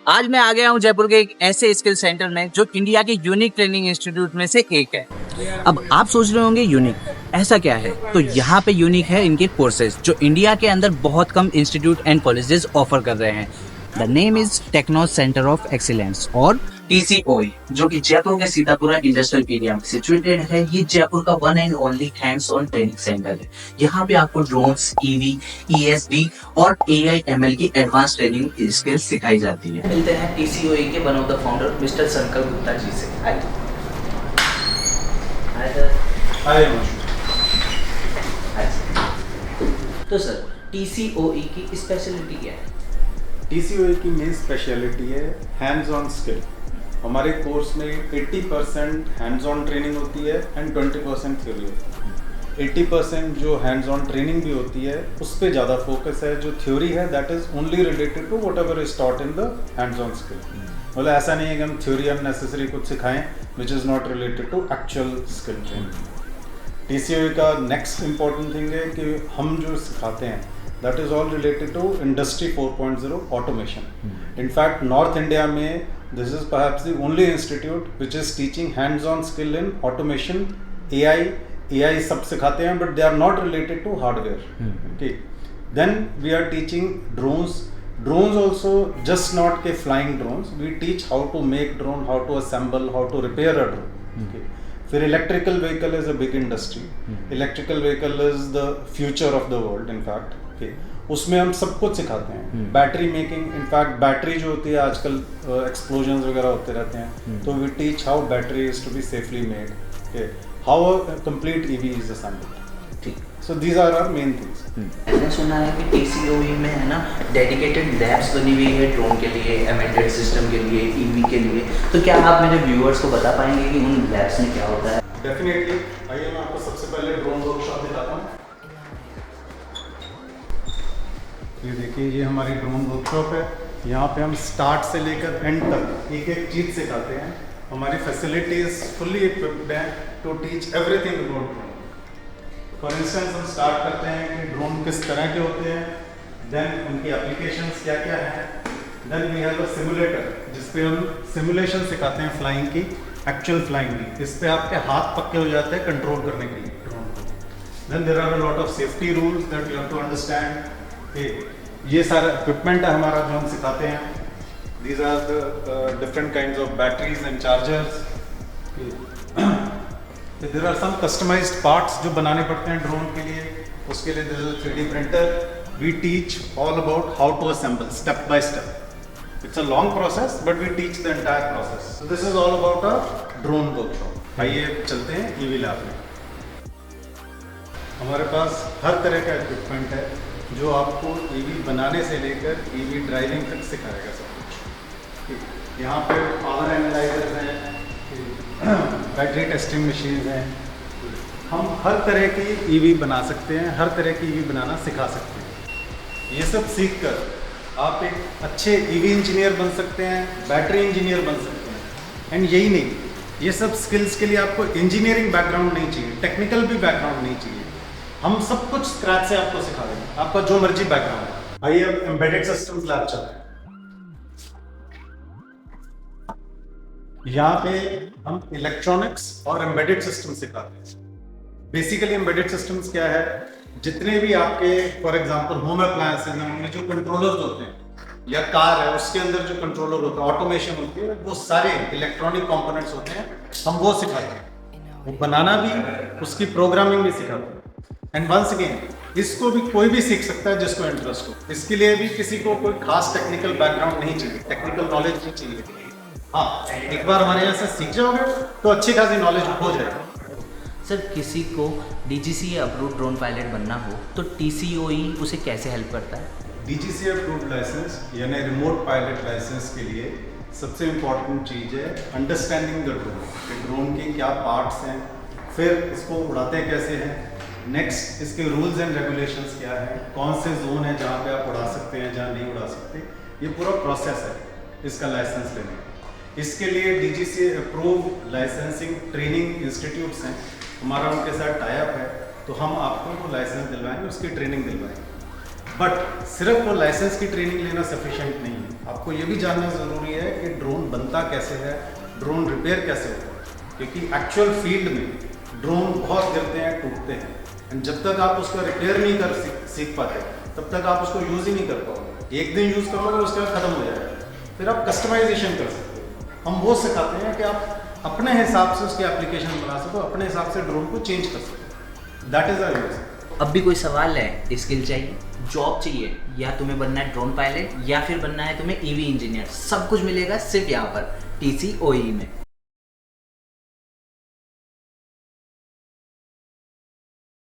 आज मैं आ गया हूँ जयपुर के एक ऐसे स्किल सेंटर में जो इंडिया के यूनिक ट्रेनिंग इंस्टीट्यूट में से एक है। अब आप सोच रहे होंगे यूनिक ऐसा क्या है, तो यहाँ पे यूनिक है इनके कोर्सेज जो इंडिया के अंदर बहुत कम इंस्टीट्यूट एंड कॉलेजेस ऑफर कर रहे हैं। The name is techno centre of excellence और TCOE, जो कि जयपुर के सीतापुरा इंडस्ट्रियल एरिया में सिचुएटेड है। ये जयपुर का one and only hands on training centre है। यहाँ पे आपको ड्रोन्स, EV, ESD और AI ML की एडवांस ट्रेनिंग स्किल्स सिखाई जाती है। मिलते हैं TCOE के one of the founder mister Sankalp Gupta जी से। Hi sir. हाय तो सर, TCOE की स्पेशलिटी क्या है? TCOE की मेन स्पेशलिटी है हैंड्स ऑन स्किल। हमारे कोर्स में 80% हैंड्स ऑन ट्रेनिंग होती है एंड 20% थ्योरी होती है। 80% जो हैंड्स ऑन ट्रेनिंग भी होती है उस पर ज़्यादा फोकस है। जो थ्योरी है that is only related to whatever is taught in the hands on skill. मतलब ऐसा नहीं है कि हम थ्योरी अननेसेसरी कुछ सिखाएं which is not related to actual skill training. TCOE का नेक्स्ट इम्पॉर्टेंट थिंग है कि हम जो सिखाते हैं that is all related to industry 4.0 automation. In fact north India में this is perhaps the only institute which is teaching hands on skill in automation. AI सब सिखाते हैं but they are not related to hardware. Okay, then we are teaching drones also, just not के flying drones, we teach how to make drone, how to assemble, how to repair a drone. Okay. फिर electrical vehicle is a big industry. Electrical vehicle is the future of the world in fact. Okay, उसमें हम सब कुछ सिखाते हैं। Battery making, in fact battery जो होती है आजकल एक्सप्लोजन वगैरह होते रहते हैं, तो we teach how battery is to be safely made. Okay, how a complete EV is assembled. So these are our main things. मैंने सुना है कि TCOE में है ना डेडिकेटेड लैब्स बनी हुई है ड्रोन के लिए, एम्बेडेड सिस्टम के लिए, EV के लिए। तो क्या आप मेरे व्यूअर्स को बता पाएंगे कि उन लैब्स में क्या होता है? डेफिनेटली। आइए मैं आपको सबसे पहले ड्रोन वर्कशॉप दिखाता हूँ। ये देखिए, ये हमारी ड्रोन वर्कशॉप है। यहाँ पे हम स्टार्ट से लेकर एंड तक एक एक चीज़ सिखाते हैं। हमारी फैसिलिटीज फुल्ली इक्विप्ड हैं to teach everything about drone. For instance हम स्टार्ट करते हैं कि ड्रोन किस तरह के होते हैं, देन उनकी एप्लीकेशंस क्या क्या हैं, then we have a simulator जिस पे हम सिमुलेशन सिखाते हैं फ्लाइंग की, एक्चुअल फ्लाइंग की। इस पे आपके हाथ पक्के हो जाते हैं कंट्रोल करने के लिए ड्रोन को। Then there are a lot of safety rules that you have to understand. ये सारा इक्विपमेंट है हमारा जो हम सिखाते हैं। These are the different kinds of batteries and chargers. There are some customised parts जो बनाने पड़ते हैं ड्रोन के लिए। उसके लिए this is 3D printer. We teach all about how to assemble step by step. It's a long process but we teach the entire process. So this is all about a drone workshop. आइए चलते हैं EV lab में। हमारे पास हर तरह का equipment है जो आपको EV बनाने से लेकर EV ड्राइविंग तक सिखाएगा सब कुछ। यहाँ पे पावर एनालाइजर्स हैं, बैटरी टेस्टिंग मशीन हैं। हम हर तरह की EV बना सकते हैं, हर तरह की EV बनाना सिखा सकते हैं। ये सब सीखकर आप एक अच्छे EV इंजीनियर बन सकते हैं, बैटरी इंजीनियर बन सकते हैं। एंड यही नहीं, ये सब स्किल्स के लिए आपको इंजीनियरिंग बैकग्राउंड नहीं चाहिए, टेक्निकल भी बैकग्राउंड नहीं चाहिए। हम सब कुछ स्क्रैच से आपको सिखा देंगे, आपका जो मर्जी बैकग्राउंड है। आइए अब एम्बेडेड सिस्टम्स लैब चलते हैं। यहाँ पे हम इलेक्ट्रॉनिक्स और एम्बेडेड सिस्टम सिखाते हैं। बेसिकली एम्बेडेड सिस्टम्स क्या है, जितने भी आपके फॉर एग्जांपल होम अप्लायंसेस हैं उनमें जो कंट्रोलर्स होते हैं, या कार है उसके अंदर जो कंट्रोलर होता है, ऑटोमेशन होती है, वो सारे इलेक्ट्रॉनिक कंपोनेंट्स होते हैं। हम वो सिखाते हैं, वो बनाना भी, उसकी प्रोग्रामिंग भी सिखाते हैं। एंड वंस अगेन इसको भी कोई भी सीख सकता है जिसको इंटरेस्ट हो। इसके लिए भी किसी को कोई खास टेक्निकल बैकग्राउंड नहीं चाहिए, टेक्निकल नॉलेज नहीं चाहिए। हाँ, एक बार हमारे यहाँ से सीख जाओगे तो अच्छी खासी नॉलेज हो जाएगी। सर, किसी को DGCA अप्रूव्ड ड्रोन पायलट बनना हो तो TCOE उसे कैसे हेल्प करता है? DGCA अप्रूव्ड लाइसेंस यानी रिमोट पायलट लाइसेंस के लिए सबसे इम्पॉर्टेंट चीज़ है अंडरस्टैंडिंग द ड्रोन, कि ड्रोन के क्या पार्ट्स हैं, फिर इसको उड़ाते कैसे हैं, नेक्स्ट इसके रूल्स एंड रेगुलेशंस क्या हैं, कौन से जोन है जहाँ पे आप उड़ा सकते हैं, जहाँ नहीं उड़ा सकते। ये पूरा प्रोसेस है इसका लाइसेंस लेने का। इसके लिए DGCA approved licensing training institutes हैं, हमारा उनके साथ टाई अप है, तो हम आपको वो लाइसेंस दिलवाएंगे, उसकी ट्रेनिंग दिलवाएंगे। बट सिर्फ वो लाइसेंस की ट्रेनिंग लेना सफिशिएंट नहीं है, आपको ये भी जानना ज़रूरी है कि ड्रोन बनता कैसे है, ड्रोन रिपेयर कैसे होता है, क्योंकि एक्चुअल फील्ड में ड्रोन बहुत गिरते हैं, टूटते हैं, एंड जब तक आप उसका रिपेयर नहीं कर सीख पाते तब तक आप उसको यूज़ ही नहीं कर पाओगे। एक दिन यूज़ करोगे उसके बाद ख़त्म हो जाएगा, फिर आप कस्टमाइजेशन कर सकते हो। हम वो सिखाते हैं कि आप अपने हिसाब से उसकी एप्लीकेशन बना सको, अपने हिसाब से ड्रोन को चेंज कर सको। That is our use. अब भी कोई सवाल है, स्किल चाहिए, जॉब चाहिए, या तुम्हें बनना है ड्रोन पायलट या फिर बनना है तुम्हें ईवी इंजीनियर, सब कुछ मिलेगा सिर्फ यहाँ पर TCOE में।